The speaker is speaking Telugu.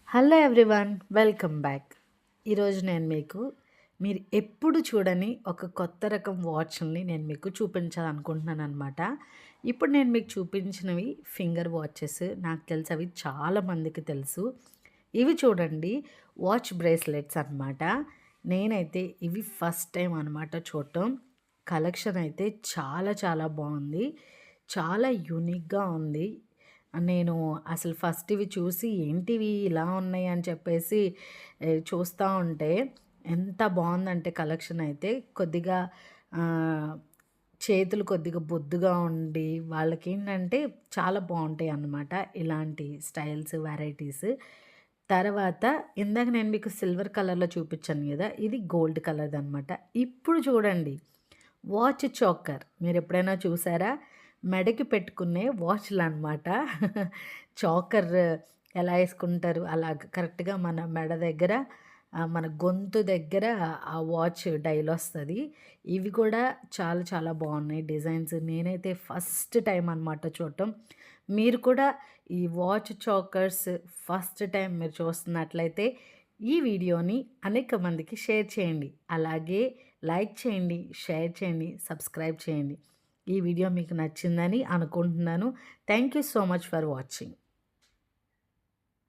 Hello everyone, welcome back. ఈరోజు నేను మీకు మీరు ఎప్పుడు చూడని ఒక కొత్త రకం వాచ్‌ని నేను మీకు చూపించాలనుకుంటున్నాననమాట. ఇప్పుడు నేను మీకు చూపించినవి ఫింగర్ వాచెస్. నాకు తెలిసి అవి చాలా మందికి తెలుసు. ఇవి చూడండి, వాచ్ బ్రేస్లెట్స్ అనమాట. నేనైతే ఇవి ఫస్ట్ టైం అనమాట చూడటం. కలెక్షన్ అయితే చాలా చాలా బాగుంది. చాలా యూనిక్‌గా ఉంది. నేను అసలు ఫస్ట్ ఇవి చూసి ఏంటివి ఇలా ఉన్నాయి అని చెప్పేసి చూస్తా ఉంటే ఎంత బాగుందంటే కలెక్షన్ అయితే కొద్దిగా ఆహ్, చేతులు కొద్దిగా బొద్దుగా ఉండి వాళ్ళకేంటంటే చాలా బాగుంటాయి అన్నమాట ఇలాంటి స్టైల్స్, వెరైటీస్. తర్వాత ఇందాక నేను మీకు సిల్వర్ కలర్‌లో చూపించాను గదా! ఇది గోల్డ్ కలర్‌దనమాట. ఇప్పుడు చూడండి, వాచ్ చోకర్ మీరెప్పుడైనా చూసారా? మెడకి పెట్టుకునే వాచ్‌లనమాట. చోకర్ ఎలా యేసుకుంటారు అలాగ కరెక్ట్‌గా మన మెడ దగ్గర మన గొంతు దగ్గర ఆ వాచ్ డైలొస్తది. ఇవి కూడా చాలా చాలా బావున్నాయి డిజైన్స్. నేనైతే ఫస్ట్ టైమ్ అనమాట చూడటం. మీరు కూడా ఈ వాచ్ చోకర్స్ ఫస్ట్ టైం మీరు చూస్తున్నట్లయితే ఈ వీడియోని అనేక మందికి షేర్ చేయండి. అలాగే లైక్ చేయండి, షేర్ చేయండి, సబ్స్క్రైబ్ చేయండి. ఈ వీడియో మీకు నచ్చిందని అనుకుంటున్నాను. Thank you so much for watching.